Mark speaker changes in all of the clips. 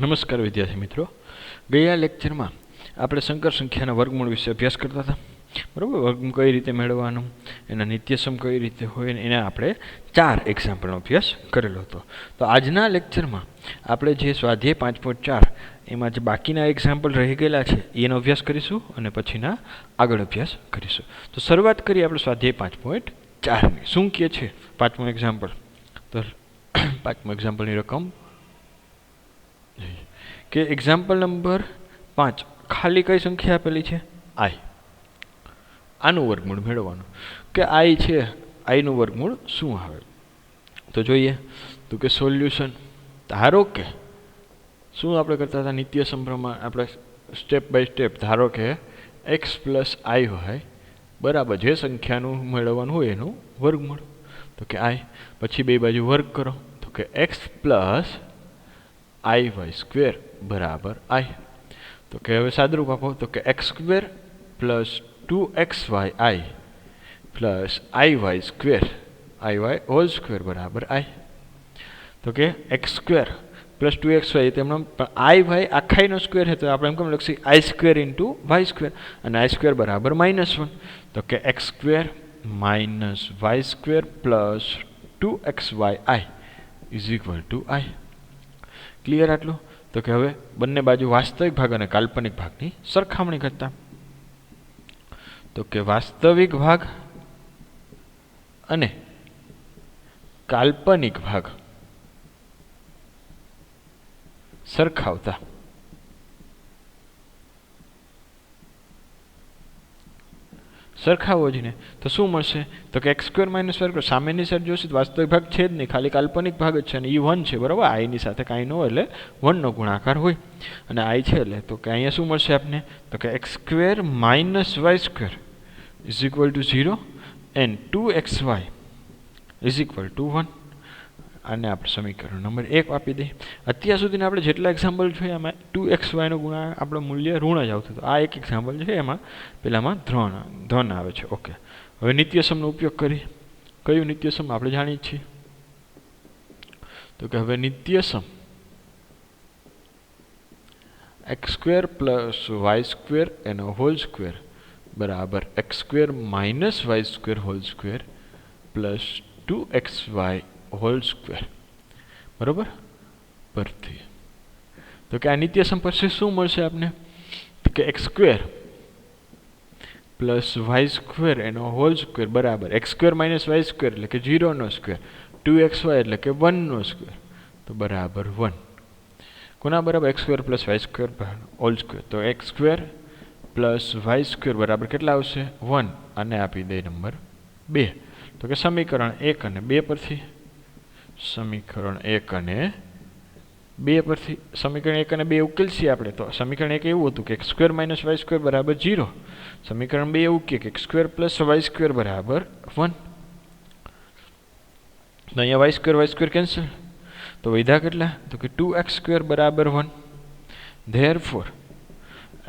Speaker 1: નમસ્કાર વિદ્યાર્થી મિત્રો, ગયા લેક્ચરમાં આપણે સંકર સંખ્યાના વર્ગમૂળ વિશે અભ્યાસ કરતા હતા. બરાબર, વર્ગમૂળ કઈ રીતે મેળવવાનું, એના નિત્યસમ કઈ રીતે હોય, એના આપણે 4 એક્ઝામ્પલનો અભ્યાસ કરેલો હતો. તો આજના લેક્ચરમાં આપણે જે સ્વાધ્યાય 5.4 એમાં જે બાકીના એક્ઝામ્પલ રહી ગયેલા છે એનો અભ્યાસ કરીશું અને પછીના આગળ અભ્યાસ કરીશું. તો શરૂઆત કરીએ આપણે સ્વાધ્યાય 5.4ની. શું કહે છે પાંચમો એક્ઝામ્પલ? તો પાંચમો એક્ઝામ્પલની રકમ કે એક્ઝામ્પલ નંબર 5 ખાલી કઈ સંખ્યા આપેલી છે? આઈ. આનું વર્ગમૂળ મેળવવાનું કે આઈ છે, આઈનું વર્ગમૂળ શું આવે? તો જોઈએ તો કે સોલ્યુશન. ધારો કે શું આપણે કરતા હતા નિત્યસમ પ્રમાણે, આપણે સ્ટેપ બાય સ્ટેપ. ધારો કે એક્સ પ્લસ આઈ હોય બરાબર, જે સંખ્યાનું મેળવવાનું હોય એનું વર્ગમૂળ. તો કે આઈ, પછી બે બાજુ વર્ગ કરો તો કે એક્સ પ્લસ આઈ વાય સ્ક્વેર બરાબર આઈ. તો કે હવે સાદરૂપ આપો તો કે એક્સ સ્ક્વેર પ્લસ 2xy આઈ પ્લસ આઈ વાય સ્ક્વેર આઈ વાય હોલ સ્ક્વેર બરાબર આઈ. તો કે એક્સ સ્ક્વેર પ્લસ 2xy તેમનો આઈ વાય આખાઈનો સ્ક્વેર છે, તો આપણે એમ કેમ લખીએ i square into y square, અને આઈ સ્ક્વેર બરાબર -1. તો કે x square minus y square plus 2xy i is equal to i. Clear આટલું? તો કે હવે બંને બાજુ વાસ્તવિક ભાગ અને કાલ્પનિક ભાગની સરખામણી કરતા. તો કે વાસ્તવિક ભાગ અને કાલ્પનિક ભાગ સરખાવતા. સરખાવો જ ને તો શું મળશે? તો કે x square minus y square સામેની સાઈડ જોશે તો વાસ્તવિક ભાગ છે જ નહીં, ખાલી કાલ્પનિક ભાગ જ છે, અને એ 1 છે બરાબર. આઈની સાથે કાંઈ ન હોય એટલે 1નો ગુણાકાર હોય, અને આઈ છે એટલે તો કે અહીંયા શું મળશે આપને? તો કે x square minus y square is equal to 0 and 2xy is equal to 1. આને આપણે સમીકરણ નંબર 1 આપી દઈએ. અત્યાર સુધીના આપણે જેટલા એક્ઝામ્પલ જોઈએ એમાં 2xyનું ગુણાકાર આપણું મૂલ્ય ઋણ જ આવતું હતું. આ એક એક્ઝામ્પલ છે, એમાં પેલામાં ધન આવે છે. ઓકે, હવે નિત્યસમનો ઉપયોગ કરીએ. કયું નિત્યસમ આપણે જાણીએ છીએ? તો કે હવે નિત્યસમ x square plus y square એનો હોલ સ્ક્વેર બરાબર x square minus y square whole square plus 2xy whole square બરાબર પરથી. તો કે આ નિત્યસમ પછી શું મળશે આપને? તો કે x square plus y square એનો હોલ સ્ક્વેર બરાબર x square minus y square એટલે કે 0નો સ્ક્વેર, 2xy એટલે કે 1નો સ્ક્વેર, તો બરાબર 1. કોના બરાબર? X square plus y square whole square. તો x square plus y square બરાબર કેટલા આવશે? 1. અને આપી દે નંબર 2. તો કે સમીકરણ 1 અને 2 પરથી, સમીકરણ 1 અને 2 પરથી સમીકરણ 1 અને 2 ઉકેલશી આપણે. તો સમીકરણ 1 એવું હતું કે x square minus y square બરાબર 0. સમીકરણ 2 એવું કે x square plus y square બરાબર 1. તો અહીંયા વાય સ્ક્વેર કેન્સલ, તો વધ્યા કેટલા? તો કે 2x સ્ક્વેર બરાબર 1. Therefore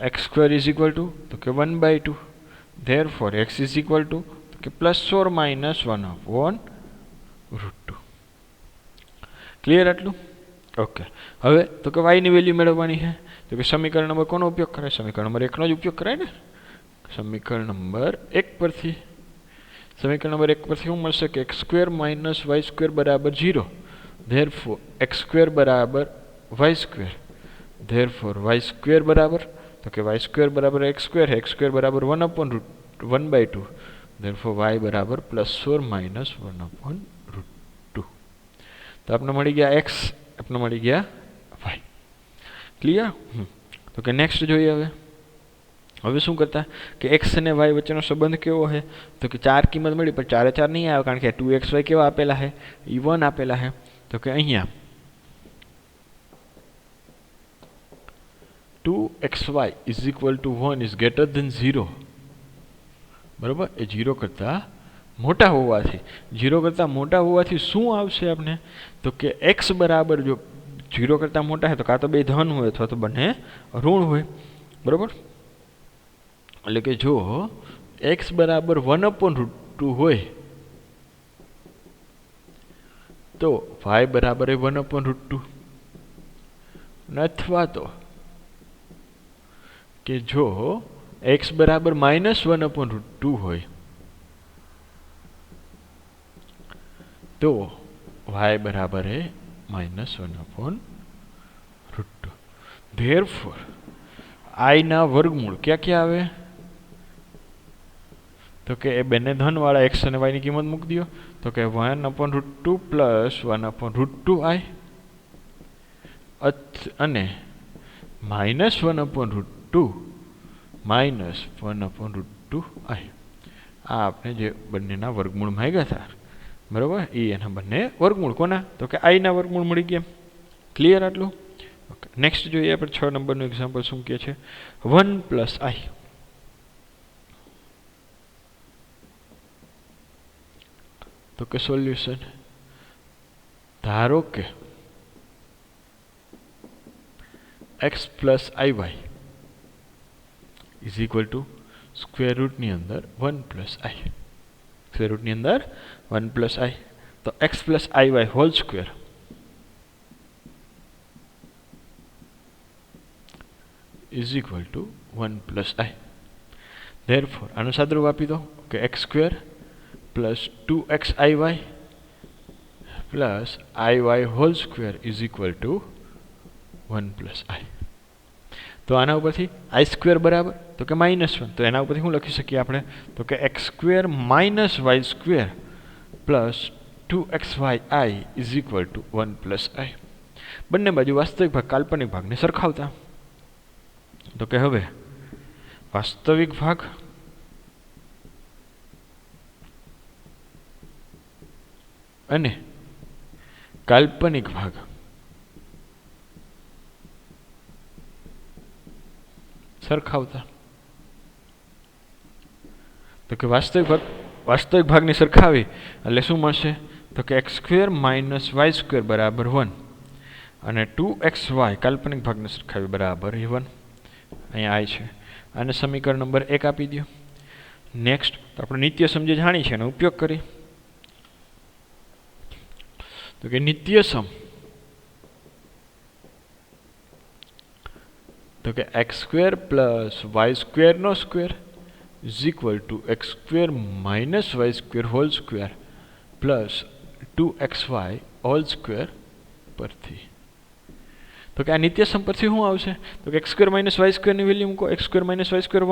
Speaker 1: x square is equal two તો કે 1/2. Therefore x is equal two તો કે પ્લસ ઓર માઇનસ 1/√2. ક્લિયર આટલું? ઓકે, હવે તો કે વાયની વેલ્યુ મેળવવાની છે. તો કે સમીકરણ નંબર કોનો ઉપયોગ કરાય? સમીકરણ નંબર 1નો જ ઉપયોગ કરાય ને. સમીકરણ નંબર 1 પરથી, સમીકરણ નંબર 1 પરથી શું મળશે કે x square minus y square બરાબર 0. ધેરફોર એક્સ સ્ક્વેર બરાબર y square. Therefore y square બરાબર તો કે વાય સ્ક્વેર બરાબર એક્સ સ્ક્વેર બરાબર 1/2. ધેરફોર વાય બરાબર પ્લસ ઓર માઇનસ 1/√2. તો આપણે મળી ગયા એક્સ, આપણે મળી ગયા વાય. ક્લિયર? તો કે નેક્સ્ટ જોઈએ. હવે શું કરતા કે એક્સ અને વાય વચ્ચેનો સંબંધ કેવો છે? તો કે 4 કિંમત મળી, પણ 4 4 નહીં આવે, કારણ કે 2xy કેવા આપેલા છે? એ 1 આપેલા છે. તો કે અહીંયા 2xy is equal to 1 is greater than 0. બરાબર, એ 0 કરતાં મોટા હોવાથી શું આવશે આપણે? તો કે એક્સ બરાબર જો 0 કરતાં મોટા છે તો કાં તો બે ધન હોય અથવા તો બંને ઋણ હોય. બરાબર, એટલે કે જો એક્સ બરાબર 1/√2 હોય તો y બરાબર 1/√2. અથવા તો કે જો x બરાબર -1/√2 હોય તો y બરાબર है -1/√2. Therefore I ના વર્ગમૂળ ક્યાં ક્યાં આવે તો કે એ બંને ધન વાળા x અને y ની કિંમત મૂકી દો તો કે 1/√2 પ્લસ 1/√2i અને -1/√2 માઇનસ 1/√2i. આ આપણે જે બંનેના વર્ગમૂળ માંગ્યા હતા બરાબર એ એના બંને વર્ગમૂળ કોના તો કે i ના વર્ગમૂળ મળી ગયા. ક્લિયર આટલું? ઓકે નેક્સ્ટ જોઈએ આપણે 6 નંબરનું એક્ઝામ્પલ શું કહે છે 1 + i. તો કે સોલ્યુશન ધારો કે x + iy is equal to square રૂટની અંદર 1 + i. સ્ક્વેર રૂટની અંદર 1 + i તો x + iy whole square is equal to 1 + i. Therefore આનું સાદુરૂપ આપી દો કે x² + 2xiy + iy whole square is equal to 1 + i. તો આના ઉપરથી i² બરાબર તો કે -1 તો એના ઉપરથી શું લખી શકીએ આપણે તો કે x² - y² + 2xyi is equal to 1 + i. બંને બાજુ વાસ્તવિક ભાગ કાલ્પનિક ભાગને સરખાવતા તો કે હવે વાસ્તવિક ભાગ અને કાલ્પનિક ભાગ સરખાવતા તો કે વાસ્તવિક ભાગની સરખાવી એટલે શું મળશે તો કે x² - y² બરાબર 1 અને 2xy કાલ્પનિક ભાગને સરખાવી બરાબર 1. અહીંયા i છે આને સમીકરણ નંબર 1 આપી દો. નેક્સ્ટ આપણે નિત્ય સમજી જાણી છે એનો ઉપયોગ કરી તો કે નિત્ય સમ તો કે x² + y² નો square is equal to x² - y² whole square plus 2xy whole square પરથી તો કે આ નિત્ય સમ પરથી શું આવશે તો કે x² - y² ની વેલ્યુ મૂકો x² - y²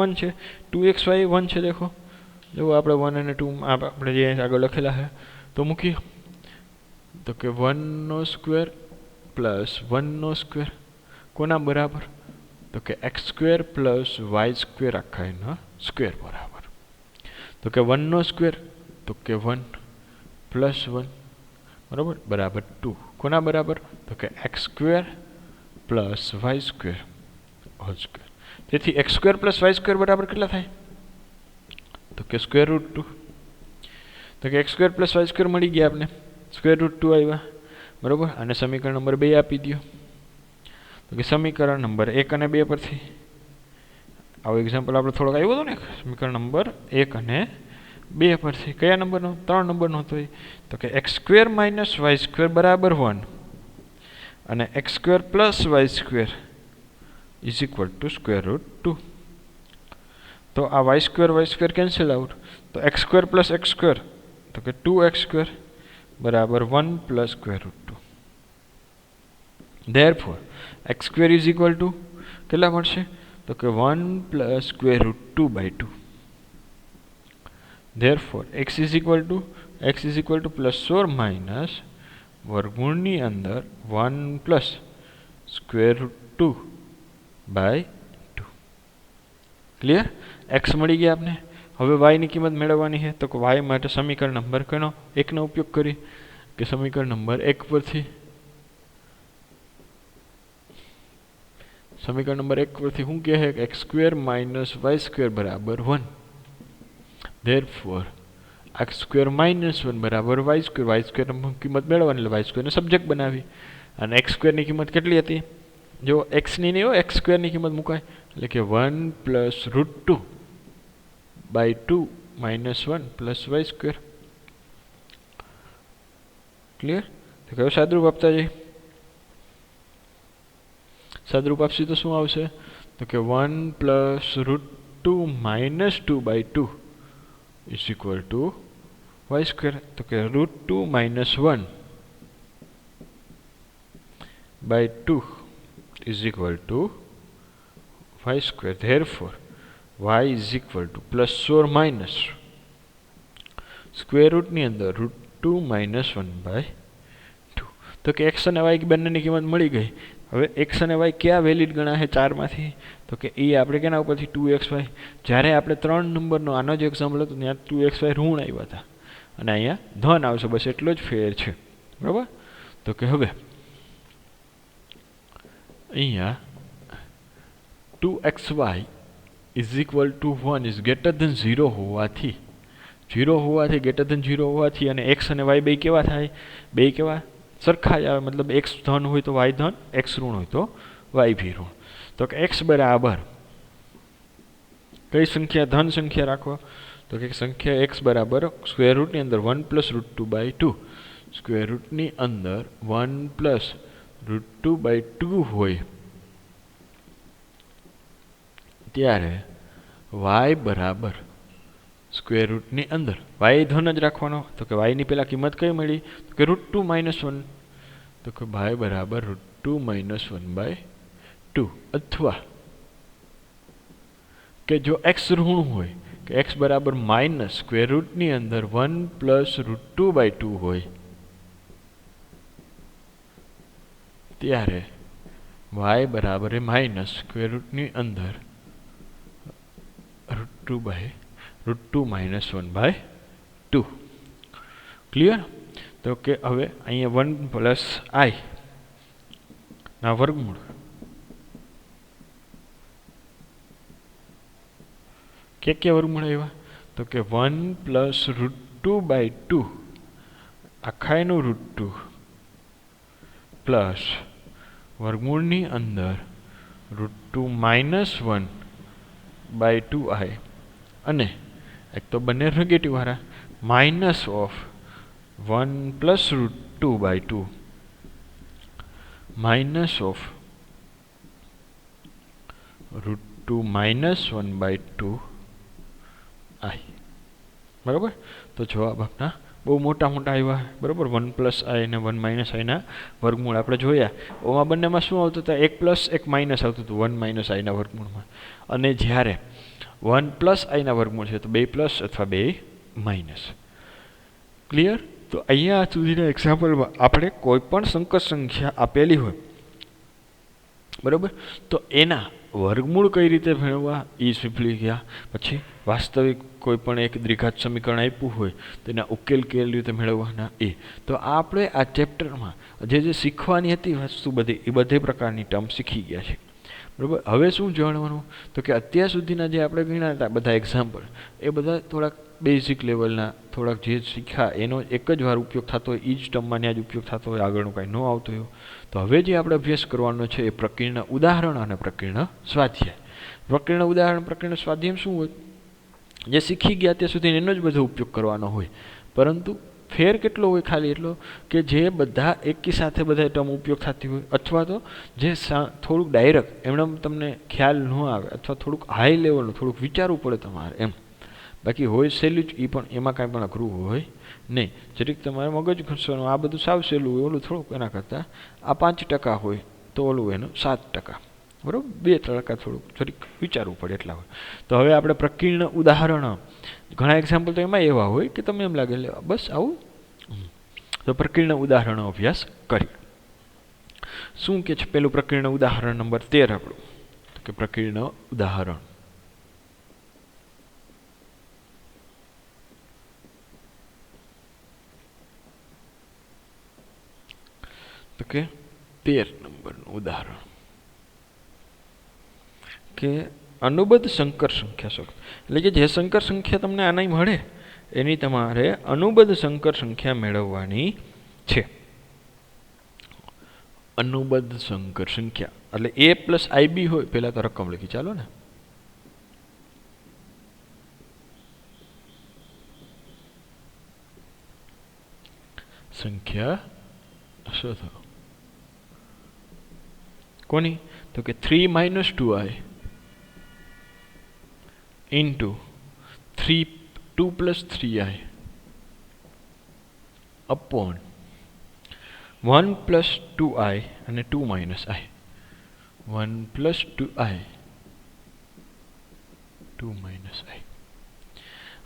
Speaker 1: 1 છે 2xy 1 છે દેખો જો આપણે 1 અને 2 આપણે જે આગળ લખેલા છે તો મૂકી તો કે 1 નો સ્ક્વેર પ્લસ 1 નો સ્ક્વેર કોના બરાબર તો કે x² + y² આખા એના સ્ક્વેર બરાબર તો કે 1 નો સ્ક્વેર તો કે 1 + 1 બરાબર બરાબર 2 કોના બરાબર તો કે x² + y² હોલ સ્ક્વેર. તેથી x² + y² બરાબર કેટલા થાય તો કે √2 તો કે x² + y² મળી ગયા આપણે √2 આવ્યા બરાબર. અને સમીકરણ નંબર 2 આપી દો તો કે સમીકરણ નંબર 1 અને 2 પરથી આવો એક્ઝામ્પલ આપણે થોડોક આવ્યો હતો ને સમીકરણ નંબર 1 અને 2 પરથી કયા નંબરનો 3 નંબરનો હતો તો કે x² - y² બરાબર 1 અને x² + y² is equal two √2. તો આ y² કેન્સલ આઉટ તો x² + x² તો કે 2x² બરાબર 1 + √2. Therefore x² is equal two કેટલા મળશે તો કે 1 + √2/2. Therefore x is equal two ± વર્ગમૂળની અંદર 1 + √2/2. ક્લિયર? x મળી ગયા આપને. હવે y ની કિંમત મેળવવાની છે તો કે y માટે સમીકરણ નંબર કનો 1 નો ઉપયોગ કરી કે સમીકરણ નંબર 1 પરથી સમીકરણ નંબર 1 પરથી શું કહે છે કે x² - y² બરાબર 1. Therefore x² - 1 બરાબર y². y² ની કિંમત મેળવવાની એટલે y² ને સબ્જેક્ટ બનાવી અને x² ની કિંમત કેટલી હતી જો x ની નહીં હોય x² ની કિંમત મુકાય એટલે કે 1 + √2/2 - 1 + y². ક્લિયર? તો કયો સાદુરૂપ આપતા જઈએ સાદરૂપ આપશી તો શું આવશે? તો કે 1 + √2 - 2/2 ઇઝ ઇક્વલ ટુ y². તો કે √2 - 1/2 is equal to y². Therefore y is equal to plus or minus square રૂટની અંદર √2 - 1/2. તો કે x અને y બંનેની કિંમત મળી ગઈ. હવે x અને y ક્યાં વેલિડ ગણાશે 4 માંથી? તો કે એ આપણે કેના ઉપરથી 2xy. જ્યારે આપણે 3 નંબરનો આનો જ એક્ઝામ્પલ હતો ત્યાં 2xy ઋણ આવ્યા હતા અને અહીંયા ધન આવશે. બસ એટલો જ ફેર છે. બરાબર. તો કે હવે અહીંયા 2xy is equal to 1 is greater than 0 હોવાથી ગ્રેટર ધેન 0 હોવાથી અને x અને y બે કેવા થાય? બે કેવા સરખા જ આવે. મતલબ x ધન હોય તો y ધન, x ઋણ હોય તો y ભી ઋણ. તો કે x બરાબર કઈ સંખ્યા ધન સંખ્યા રાખો? તો કે સંખ્યા x બરાબર સ્ક્વેર રૂટની અંદર 1 + √2/2. સ્ક્વેર રૂટની અંદર 1 + √2/2 હોય ત્યારે y બરાબર સ્ક્વેર રૂટની અંદર y ધન જ રાખવાનો. તો કે y ની પેલા કિંમત કઈ મળી? તો કે √2 - 1. તો કે y બરાબર √2 - 1/2. અથવા કે જો x ઋણ હોય કે x બરાબર માઇનસ સ્ક્વેર રૂટની અંદર 1 + √2/2 હોય ત્યારે y બરાબર માઇનસ સ્ક્વેર રૂટની અંદર √2 - 1/2. ક્લિયર? તો કે હવે અહીંયા 1 + i ના વર્ગમૂળ કે વર્ગમૂળ આવ્યા? તો કે 1 + √2/2 આખાઈનું √2 પ્લસ વર્ગમૂળની અંદર √2 - 1/2i અને એક તો બંને નેગેટિવ વાળા minus of 1 + √2/2 minus of √2 - 1/2i. બરાબર. તો જવાબ આપણા બહુ મોટા આવ્યા. બરાબર. 1 + i અને 1 - i ના વર્ગમૂળ આપણે જોયા. ઓમાં બંનેમાં શું આવતું હતું? એક પ્લસ એક માઇનસ આવતું હતું 1 - i ના વર્ગમૂળમાં. અને જ્યારે 1 + i ના વર્ગમૂળ છે તો 2 પ્લસ અથવા 2 માઇનસ. ક્લિયર? તો અહીંયા સુધીના એક્ઝામ્પલમાં આપણે કોઈ પણ સંકર સંખ્યા આપેલી હોય બરાબર તો એના વર્ગમૂળ કઈ રીતે મેળવવા એ શીખી ગયા. પછી વાસ્તવિક કોઈ પણ એક દ્વિઘાત સમીકરણ આપ્યું હોય તેના ઉકેલ કેવી રીતે મેળવવાના એ. તો આપણે આ ચેપ્ટરમાં જે શીખવાની હતી વસ્તુ બધી એ બધી પ્રકારની ટર્મ શીખી ગયા છે. બરાબર. હવે શું જાણવાનું? તો કે અત્યાર સુધીના જે આપણે ગણ્યા હતા બધા એક્ઝામ્પલ એ બધા થોડાક બેઝિક લેવલના, થોડાક જે શીખ્યા એનો એક જ વાર ઉપયોગ થતો હોય એ જ ટર્મમાં ત્યાં જ ઉપયોગ થતો હોય, આગળનું કાંઈ ન આવતું હોય. તો હવે જે આપણે અભ્યાસ કરવાનો છે એ પ્રકીર્ણ ઉદાહરણ અને પ્રકીર્ણ સ્વાધ્યાય. પ્રકીર્ણ ઉદાહરણ પ્રકીર્ણ સ્વાધ્યાય શું હોય? જે શીખી ગયા ત્યાં સુધી એનો જ બધો ઉપયોગ કરવાનો હોય. પરંતુ ફેર કેટલો હોય? ખાલી એટલો કે જે બધા એકી સાથે બધા ટર્મ ઉપયોગ થતી હોય અથવા તો જે થોડુંક ડાયરેક્ટ એમણે તમને ખ્યાલ ન આવે અથવા થોડુંક હાઈ લેવલનું થોડુંક વિચારવું પડે તમારે એમ. બાકી હોય સહેલું જ એ પણ એમાં કાંઈ પણ અઘરું હોય નહીં. જરીક તમારે મગજ ઘસવાનું આ બધું સાવ સહેલું હોય. ઓલું થોડુંક એના કરતાં આ 5% હોય તો ઓલું એનું 7%. બરાબર. 2% થોડુંક જરીક વિચારવું પડે એટલા હોય. તો હવે આપણે પ્રકીર્ણ ઉદાહરણ ઘણા એક્ઝામ્પલ તો એમાં એવા હોય કે તમે એમ લાગે બસ આવું. તો પ્રકીર્ણ ઉદાહરણનો અભ્યાસ કરીએ. શું કે છે પેલું પ્રકીર્ણ ઉદાહરણ નંબર 13 આપણું? તો કે પ્રકીર્ણ ઉદાહરણ તો કે 13 નંબરનું ઉદાહરણ કે અનુબદ્ધ સંકર સંખ્યા શોધો. એટલે કે જે સંકર સંખ્યા તમને આના મળે એની તમારે અનુબદ્ધ સંકર સંખ્યા મેળવવાની છે. અનુબદ્ધ સંકર સંખ્યા એટલે a + ib હોય. પહેલા તો રકમ લખી ચાલો ને. સંખ્યા શોધો કોની? તો કે 3 - 2i into 2 + 3i upon 1 + 2i અને 2 - i 1 + 2i 2 - i.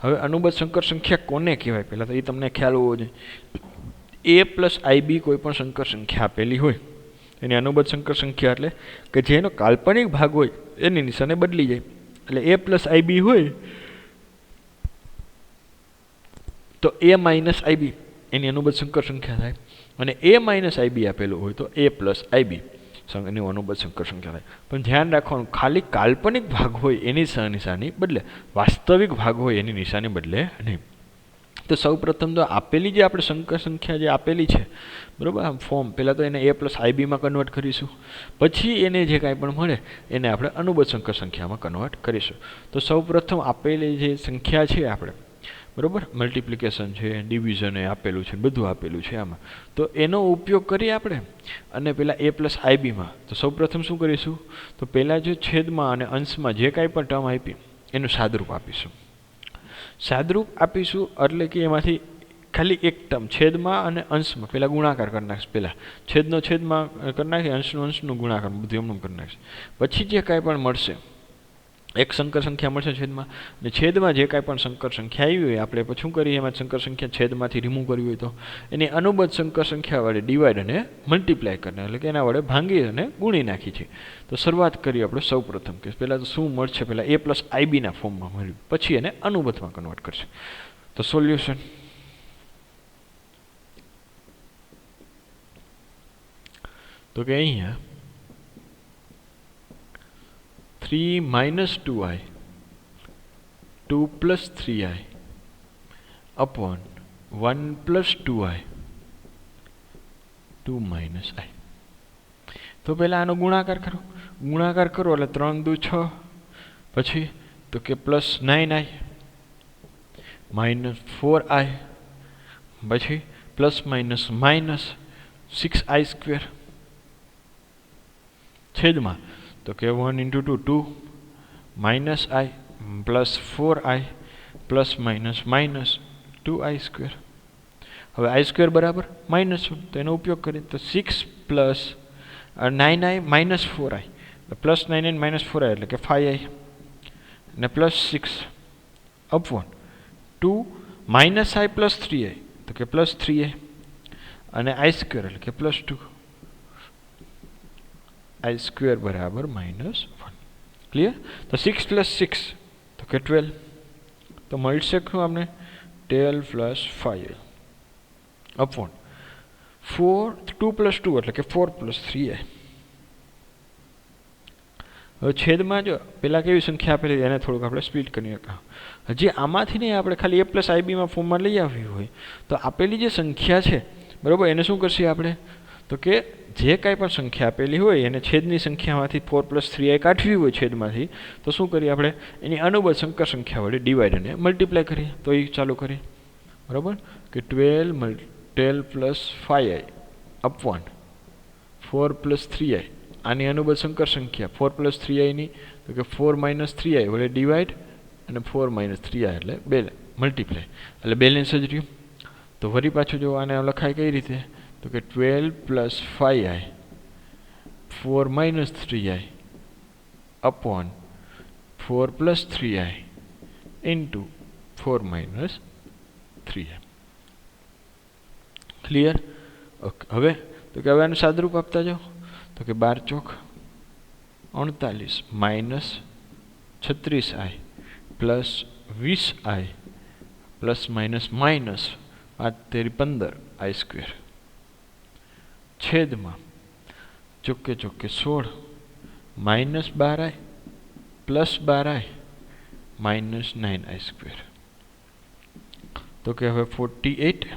Speaker 1: હવે અનુબદ્ધ સંકર સંખ્યા કોને કહેવાય પહેલાં તો એ તમને ખ્યાલ હોવો જોઈએ. a + ib કોઈ પણ સંકર સંખ્યા આપેલી હોય એની અનુબદ્ધ સંકર સંખ્યા એટલે કે જેનો કાલ્પનિક ભાગ હોય એની નિશાને બદલી જાય. એટલે a + ib હોય તો a - ib એની અનુબદ્ધ સંકર સંખ્યા થાય, અને a - ib આપેલું હોય તો a + ib એની અનુબદ્ધ સંકર સંખ્યા થાય. પણ ધ્યાન રાખવાનું, ખાલી કાલ્પનિક ભાગ હોય એની નિશાની બદલે, વાસ્તવિક ભાગ હોય એની નિશાની બદલે નહીં. તો સૌ પ્રથમ તો આપેલી જે આપણે સંકર સંખ્યા જે આપેલી છે, બરાબર, આમ ફોર્મ પહેલાં તો એને a + ibમાં કન્વર્ટ કરીશું, પછી એને જે કાંઈ પણ મળે એને આપણે અનુબદ્ધ સંકર સંખ્યામાં કન્વર્ટ કરીશું. તો સૌ પ્રથમ આપેલી જે સંખ્યા છે આપણે, બરાબર, મલ્ટિપ્લિકેશન છે, ડિવિઝન એ આપેલું છે, બધું આપેલું છે આમાં, તો એનો ઉપયોગ કરીએ આપણે અને પેલા a + ibમાં. તો સૌ પ્રથમ શું કરીશું, તો પહેલાં જે છેદમાં અને અંશમાં જે કાંઈ પણ ટર્મ આપી એનું સાદરૂપ આપીશું. સાદરૂપ આપીશું એટલે કે એમાંથી ખાલી એક ટર્મ છેદમાં અને અંશમાં પહેલાં ગુણાકાર કરી નાખશે. પહેલાં છેદનો છેદમાં કરી નાખી, અંશનો અંશનો ગુણાકાર, બધું એમનું કરી નાખશે. પછી જે કાંઈ પણ મળશે એક સંકર સંખ્યા મળશે છેદમાં, અને છેદમાં જે કાંઈ પણ સંકર સંખ્યા આવી હોય આપણે પછી શું કરીએ, એમાં સંકર સંખ્યા છેદમાંથી રિમૂવ કરવી હોય તો એની અનુબદ્ધ સંકર સંખ્યા વડે ડિવાઈડ અને મલ્ટીપ્લાય કરીને, એટલે કે એના વડે ભાંગી અને ગુણી નાખી છે. તો શરૂઆત કરીએ આપણે સૌ પ્રથમ કે પહેલાં તો શું મળશે, પહેલાં a + ibના ફોર્મમાં મળ્યું, પછી એને અનુબદ્ધમાં કન્વર્ટ કરશે. તો સોલ્યુશન તો કે અહીંયા 3 - 2i 2 + 3i upon 1 + 2i 2 - i. તો પહેલાં આનો ગુણાકાર કરો. ગુણાકાર કરો એટલે 3 × 2 = 6, પછી તો કે +9i -4i, પછી ±-6i² છેદમાં તો કે 1 × 2 2 -i +4i ±-2i². હવે i² બરાબર -1, તો એનો ઉપયોગ કરીએ તો 6 + 9i -4i, +9i -4i એટલે કે 5i, અને +6 upon 2 - i + 3i તો કે +3i, અને i² એટલે કે +2, i² બરાબર -1. ક્લિયર? તો 6 + 6 તો કે 12, તો મળશે શું આપણે 12 + 5i upon 2 + 2 એટલે કે 4 + 3i. હવે છેદમાં જો પહેલાં કેવી સંખ્યા આપેલી એને થોડુંક આપણે સ્પીડ કરીએ. હજી આમાંથી નહીં, આપણે ખાલી a + ibમાં ફોર્મમાં લઈ આવી હોય તો આપેલી જે સંખ્યા છે, બરાબર, એને શું કરશે આપણે, તો કે જે કાંઈ પણ સંખ્યા આપેલી હોય એને છેદની સંખ્યામાંથી 4 + 3i કાઢવી હોય છેદમાંથી, તો શું કરીએ આપણે, એની અનુબદ્ધ સંકર સંખ્યા વડે ડિવાઈડ અને મલ્ટીપ્લાય કરીએ. તો એ ચાલુ કરીએ, બરાબર, કે 12 + 5i upon 4 + 3i, આની અનુબદ્ધ સંકર સંખ્યા 4 + 3iની તો કે 4 - 3i વડે ડિવાઈડ અને 4 - 3i એટલે મલ્ટીપ્લાય, એટલે બેલેન્સ જ રહ્યું. તો વળી પાછું જો આને લખાય કઈ રીતે, તો કે 12 + 5i 4 - 3i upon 4 + 3i into 4 - 3i. Clear? Okay. હવે તો કે હવે આનું સાદરૂપ આપતા જાઓ, તો કે 12 ચોક 48 -36i +20i ±-15i² છેદમાં ચોકે 16 -12i +12i -9i². તો કે હવે 48,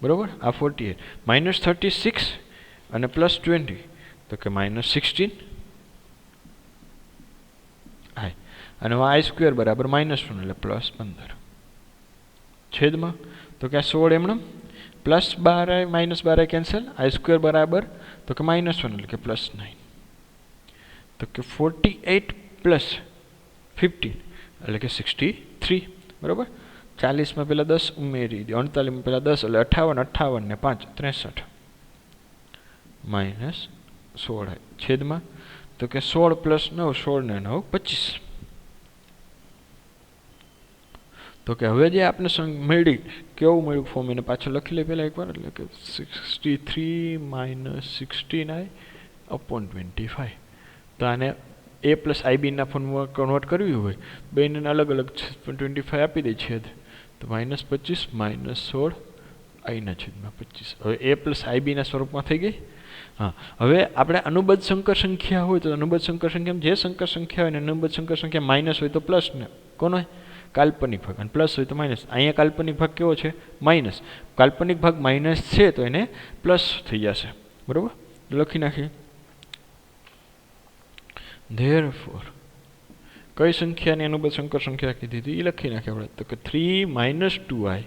Speaker 1: બરાબર, આ 48 -36 અને +20 તો કે -16i, અને i² બરાબર -1 એટલે +15 છેદમાં તો કે આ 16 એમણે +12i -12i કેન્સલ, i² બરાબર તો કે -1 એટલે કે +9, તો કે 48 પ્લસ 15 એટલે કે 63 બરાબર. 40માં પહેલાં 10 ઉમેરી દો, 48માં પહેલાં 10 એટલે 58, 58 ને 5 63 માઇનસ 16 છેદમાં તો કે 16 પ્લસ 9 16 ને 9 25. તો કે હવે જે આપણે મળી કેવું મળ્યું ફોર્મ એને પાછળ લખી લે પહેલાં એકવાર, એટલે કે 63 માઇનસ 16i અપોન 25. તો આને a પ્લસ આઈબીના ફોર્મમાં કન્વર્ટ કરવી હોય બેને અલગ અલગ 25 આપી દે છેદ, તો માઇનસ 25 માઇનસ 16 આઈના છેદમાં 25. હવે a પ્લસ આઈબીના સ્વરૂપમાં થઈ ગઈ. હા, હવે આપણે અનુબદ્ધ સંકર સંખ્યા હોય તો અનુબદ્ધ સંકર સંખ્યામાં જે સંકર સંખ્યા હોય ને અનુબદ્ધ સંકર સંખ્યા માઇનસ હોય તો પ્લસ ને કોનો હોય કાલ્પનિક ભાગ, અને પ્લસ હોય તો માઇનસ. અહીંયા કાલ્પનિક ભાગ કેવો છે માઇનસ, કાલ્પનિક ભાગ માઇનસ છે તો એને પ્લસ થઈ જશે બરાબર. લખી નાખીએ ધેરફોર કઈ સંખ્યાની અનુબદ્ધ સંકર સંખ્યા કીધી હતી એ લખી નાખીએ આપણે. તો કે 3 માઇનસ 2i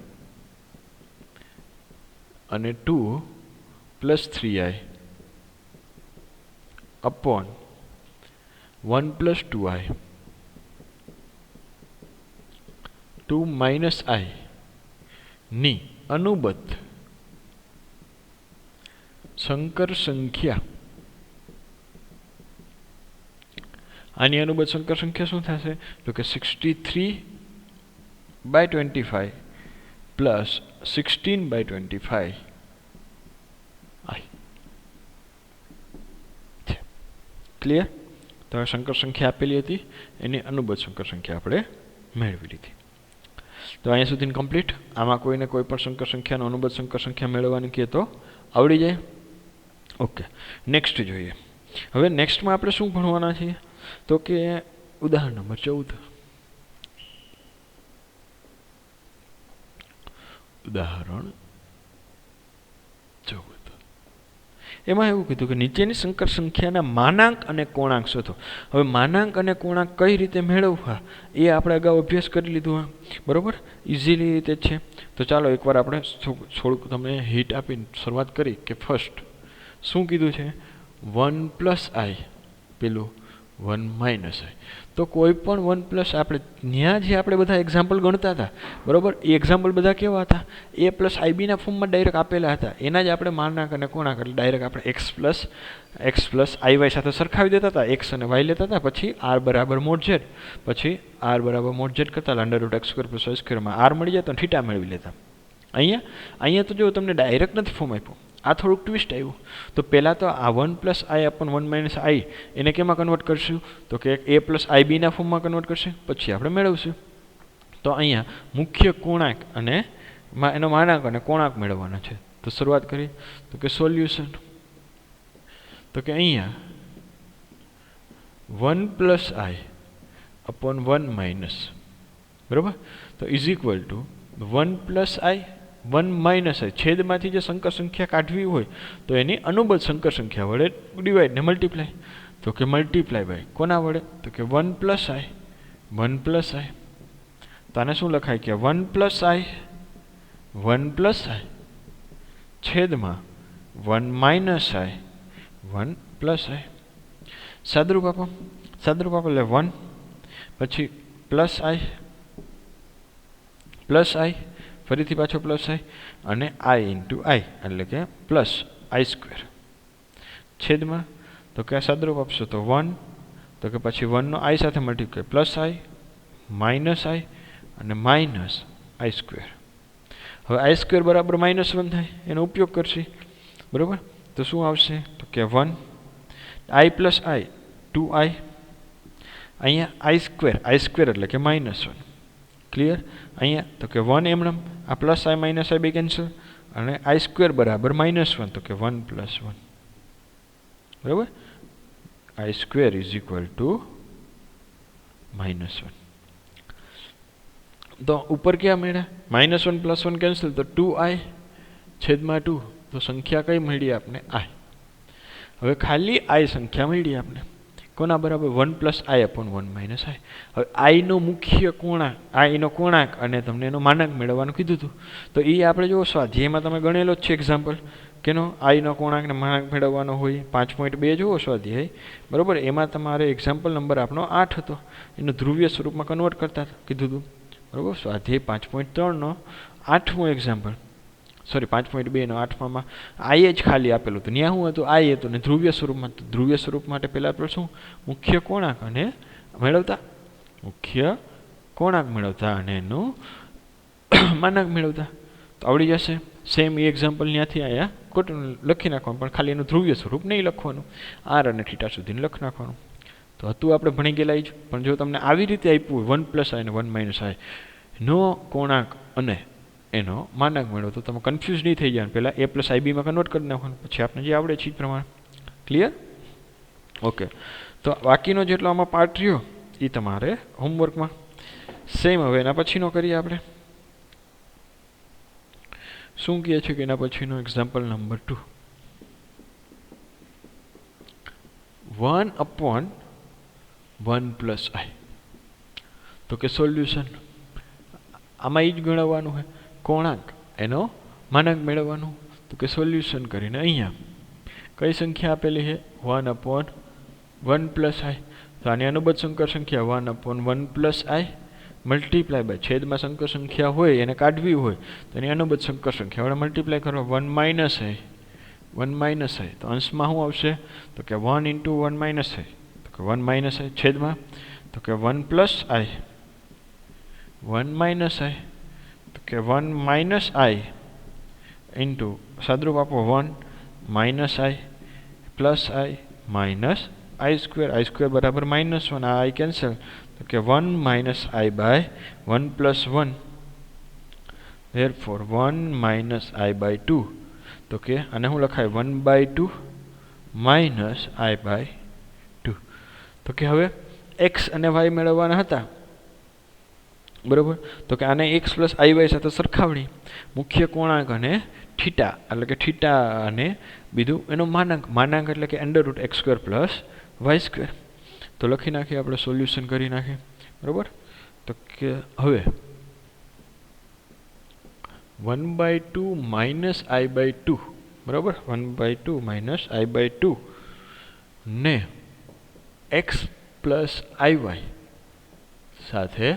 Speaker 1: અને 2 plus 3i upon 1 plus 2i 2 minus i ની અનુબદ્ધ સંકર સંખ્યા. આની અનુબદ્ધ સંકર સંખ્યા શું થશે તો કે 63/25 પ્લસ 16/25 ક્લિયર. તો હવે સંકર સંખ્યા આપેલી હતી એની અનુબદ્ધ સંકર સંખ્યા આપણે મેળવી લીધી. તો અહીંયા સુધી કમ્પ્લીટ. આમાં કોઈને કોઈ પણ સંકર સંખ્યાનો અનુબદ્ધ સંકર સંખ્યા મેળવવાની કહે તો આવડી જાય. ઓકે, નેક્સ્ટ જોઈએ. હવે નેક્સ્ટમાં આપણે શું ભણવાના છીએ તો કે ઉદાહરણ નંબર 14. ઉદાહરણ 14 એમાં એવું કીધું કે નીચેની સંકર સંખ્યાના માનાંક અને કોણાંક શોધો. હવે માનાંક અને કોણાંક કઈ રીતે મેળવવા એ આપણે અગાઉ અભ્યાસ કરી લીધું બરાબર, ઇઝીલી રીતે છે. તો ચાલો એકવાર આપણે થોડુંક તમને હિટ આપીને શરૂઆત કરી કે ફર્સ્ટ શું કીધું છે 1 પ્લસ આઈ પેલું 1 માઇનસ આઈ. તો કોઈ પણ 1 પ્લસ આપણે ત્યાં જે આપણે બધા એક્ઝામ્પલ ગણતા હતા બરાબર, એ એક્ઝામ્પલ બધા કેવા હતા એ પ્લસ આઈબીના ફોર્મમાં ડાયરેક્ટ આપેલા હતા. એના જ આપણે માનાંક અને કોણાંક એટલે ડાયરેક્ટ આપણે એક્સ પ્લસ આઈવાય સાથે સરખાવી દેતા હતા, એક્સ અને વાય લેતા હતા, પછી આર બરાબર મોડ ઝેડ, પછી આર બરાબર મોડ ઝેડ કરતા under root x square plus y સ્ક્વેરમાં આર મળી જાય તો થીટા મેળવી લેતા. અહીંયા તો જો તમને ડાયરેક્ટ નથી ફોર્મ આપ્યું, આ થોડુંક ટ્વિસ્ટ આવ્યું. તો પહેલાં તો આ 1 પ્લસ આઈ અપન 1 માઇનસ આઈ એને કેમાં કન્વર્ટ કરશું તો કે એ પ્લસ આઈબીના ફોર્મમાં કન્વર્ટ કરશે, પછી આપણે મેળવશું. તો અહીંયા મુખ્ય કોણાંક અને એનો માનાંક અને કોણાંક મેળવવાના છે. તો શરૂઆત કરીએ તો કે સોલ્યુશન. તો કે અહીંયા 1 પ્લસ આઈ અપોન 1 માઇનસ બરાબર, તો is equal to 1 plus i 1 minus i. છેદમાંથી જે સંકર સંખ્યા કાઢવી હોય તો એની અનુબદ્ધ સંકર સંખ્યા વડે ડિવાઈડ ને મલ્ટીપ્લાય. તો કે મલ્ટીપ્લાય બાય કોના વડે તો કે 1 પ્લસ આઈ 1 પ્લસ આઈ. તો આને શું લખાય કે 1 પ્લસ આઈ 1 પ્લસ આઈ છેદમાં 1 માઇનસ આઈ 1 પ્લસ આઈ. સાદરૂપ આપો એટલે 1 પછી પ્લસ આઈ ફરીથી પાછો પ્લસ આઈ અને આઈ ઇન્ટુ આઈ એટલે કે પ્લસ આઈ સ્ક્વેર છેદમાં તો કે સાદરૂપ આપશો તો 1 તો કે પછી 1નો આઈ સાથે મલ્ટીપ્લાય પ્લસ આઈ માઇનસ આઈ અને માઇનસ આઈ સ્ક્વેર. હવે આઈ સ્ક્વેર બરાબર -1 થાય એનો ઉપયોગ કરશે બરાબર. તો શું આવશે તો કે 1 આઈ પ્લસ આઈ 2i. અહીંયા આઈ સ્ક્વેર એટલે કે -1 ક્લિયર. અહીંયા તો કે 1 એમણમ આ પ્લસ આઈ માઇનસ આઈ બે કેન્સલ અને આઈ સ્ક્વેર બરાબર -1 તો કે 1 પ્લસ 1 બરાબર. I square is equal to -1. તો ઉપર ક્યાં મળ્યા -1 પ્લસ 1 કેન્સલ તો 2i છેદમાં 2. તો સંખ્યા કઈ મળી આપણે આઈ. હવે ખાલી આઈ સંખ્યા મળી આપણે કોના બરાબર 1 પ્લસ આઈ અપોન 1 માઇનસ આઈ. હવે આઈનો મુખ્ય કોણાંક આઈનો કોણાંક અને તમને એનો માનાંક મેળવવાનું કીધું હતું. તો એ આપણે જો સ્વાધ્યાયમાં તમે ગણેલો જ છે એક્ઝામ્પલ કેનો આઈનો કોણાંક ને માનાંક મેળવવાનો હોય 5.2 જુઓ સ્વાધ્યાય બરાબર એમાં તમારે એક્ઝામ્પલ નંબર આપણો 8 હતો એનું ધ્રુવીય સ્વરૂપમાં કન્વર્ટ કરતા કીધું હતું બરાબર સ્વાધ્યાય 5.3નો 8મું એક્ઝામ્પલ સોરી 5.2 નો 8માં આઈ જ ખાલી આપેલું હતું ત્યાં શું હતું આઈ હતું ને ધ્રુવીય સ્વરૂપ માટે પહેલાં આપણે શું મુખ્ય કોણાંક અને મેળવતા મુખ્ય કોણાંક મેળવતા અને એનું માનાંક મેળવતા તો આવડી જશે સેમ એ એક્ઝામ્પલ ત્યાંથી અહીંયા ખોટું લખી નાખવાનું પણ ખાલી એનું ધ્રુવીય સ્વરૂપ નહીં લખવાનું આર અને થીટા સુધીને લખી નાખવાનું તો હતું આપણે ભણી ગયેલા જ પણ જો તમને આવી રીતે આપ્યું 1 + i અને 1 - i નો કોણાંક અને એનો માનાંક મેળવો તો તમે કન્ફ્યુઝ નહીં થઈ જાય પહેલાં a + ib માં કન્વર્ટ કરી નાખવાનું પછી આપણે જે આવડે છે એ પ્રમાણે ક્લિયર ઓકે તો બાકીનો જેટલો આમાં પાર્ટ રહ્યો એ તમારે હોમવર્કમાં સેમ હવે એના પછીનો કરીએ આપણે શું કહે છે કે એના પછીનો એક્ઝામ્પલ નંબર 2 1/1 + i તો કે સોલ્યુશન આમાં એ જ ગણવાનું છે કોણાંક એનો માનાંક મેળવવાનું તો કે સોલ્યુશન કરીને અહીંયા કઈ સંખ્યા આપેલી છે 1/1 + i તો આની અનુબદ્ધ સંકર સંખ્યા 1/1 + i મલ્ટીપ્લાય બાય છેદમાં સંકર સંખ્યા હોય એને કાઢવી હોય તો એની અનુબદ્ધ સંકર સંખ્યા વડે મલ્ટીપ્લાય કરો 1 - i 1 - i તો અંશમાં શું આવશે તો કે 1 × 1 - i તો કે 1 - i છેદમાં તો કે 1 + i 1 - i તો કે 1 - i ઇન્ટુ સાદરૂપ આપો 1 - i + i માઇનસ i² બરાબર -1 આ i કેન્સલ તો કે 1 - i/1 + 1 therefore 1 - i/2 તો કે આને શું લખાય 1/2 - i/2 તો કે હવે x અને y મેળવવાના હતા બરાબર તો કે આને x + iy સાથે સરખાવણી મુખ્ય કોણાંક અને થીટા એટલે કે થીટા અને બીજું એનો માનાંક એટલે કે √x² + y² તો લખી નાખીએ આપણે સોલ્યુશન કરી નાખીએ બરાબર તો કે હવે 1/2 - i/2 બરાબર 1/2 - i/2 ને x + iy સાથે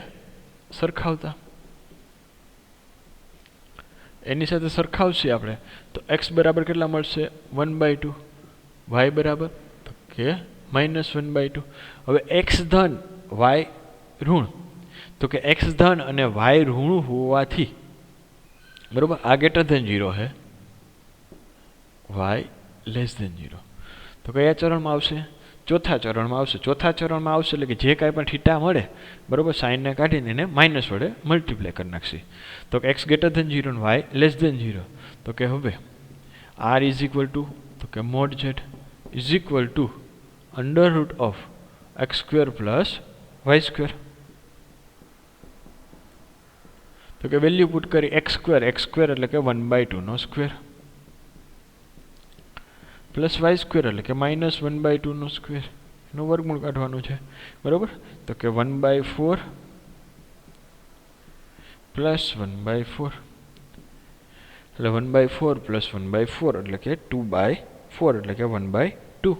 Speaker 1: સરખાવતા એની સાથે સરખાવશે આપણે તો x બરાબર કેટલા મળશે 1/2 y બરાબર તો કે -1/2 હવે x ધન y ઋણ તો કે x ધન અને y ઋણ હોવાથી બરાબર આ >0 है y <0 તો કયા ચરણમાં આવશે ચોથા ચરણમાં આવશે એટલે કે જે કાંઈ પણ થીટા મળે બરાબર સાઇનને કાઢીને એને માઇનસ વડે મલ્ટીપ્લાય કરી નાખશે તો કે x > 0 અને y <0 તો કે હવે r = તો કે mod z = √x² + y². તો કે વેલ્યુ પુટ કરી x² એટલે કે 1/2 નો સ્ક્વેર પ્લસ y² એટલે કે -1/2 નો સ્ક્વેર એનું વર્ગમૂળ કાઢવાનું છે બરાબર તો કે 1/4 + 1/4 એટલે 1/4 + 1/4 એટલે કે 2/4 એટલે કે 1/2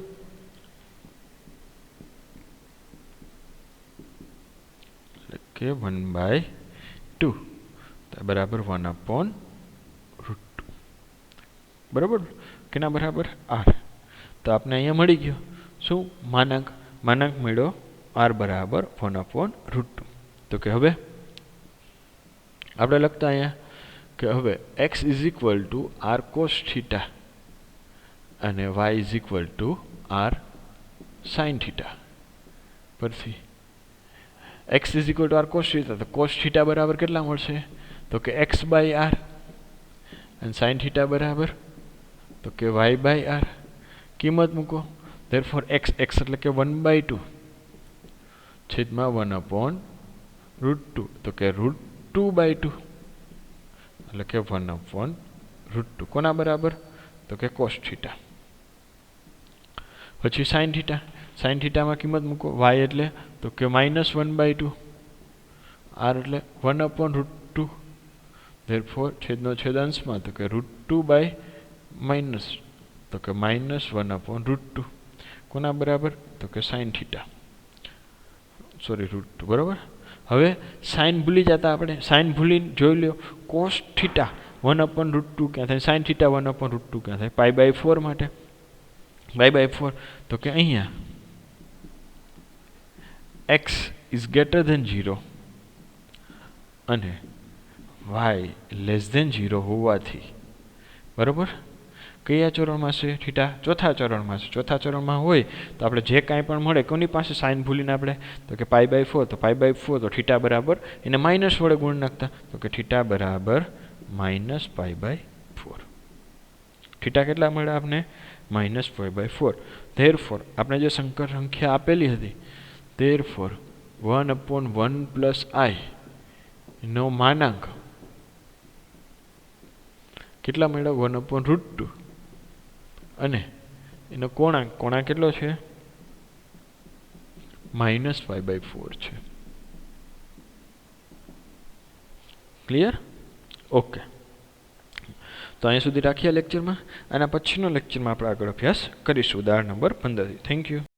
Speaker 1: એટલે કે 1/2 બરાબર 1/√2 બરાબર કેના બરાબર r તો આપણે અહીંયા મળી ગયો શું માનાંક મેળવો r બરાબર 1/√2 તો કે હવે આપણે લખતા અહીંયા કે હવે x = r cos θ અને y = r sin θ પરથી x = r cos θ તો cos θ બરાબર કેટલા મળશે તો કે x/r અને sin θ બરાબર તો કે y/r કિંમત મૂકો therefore x એટલે કે 1/2 છેદમાં 1/√2 તો કે √2/2 એટલે કે 1/√2 કોના બરાબર તો કે cos θ પછી sin θ માં કિંમત મૂકો y એટલે તો કે -1/2 r એટલે 1/√2 therefore છેદનો છેદ અંશમાં તો કે √2/2 માઇનસ તો કે -1/√2 કોના બરાબર તો કે સાઇન થીટા સોરી √2 બરાબર. હવે સાઇન ભૂલી જતા આપણે સાઇન ભૂલી જોઈ લો કોસ થીટા 1/√2 ક્યાં થાય સાઇન થીટા 1/√2 ક્યાં થાય π/4 માટે π/4 તો કે અહીંયા x ઇઝ ગ્રેટર ધેન 0 અને y < 0 હોવાથી બરાબર કયા ચરણમાં છે થીટા ચોથા ચરણમાં છે. ચોથા ચરણમાં હોય તો આપણે જે કાંઈ પણ મળે કોની પાસે સાઇન ભૂલીને આપણે તો કે π/4 તો π/4 તો થીટા બરાબર એને માઇનસ વડે ગુણ નાખતા તો કે થીટા બરાબર -π/4 થીટા કેટલા મળે આપણે -π/4 ધેરફોર આપણે જે સંકર સંખ્યા આપેલી હતી ધેરફોર 1/1 + i નો માનાંક કેટલા મળ્યા 1/√2 અને એનો કોણાંક કેટલો છે -π/4 છે. Clear okay. તો અહીં સુધી રાખીએ લેક્ચરમાં. આના પછીનો લેક્ચરમાં આપણે આગળ અભ્યાસ કરીશું ઉદાહરણ નંબર 15. Thank you.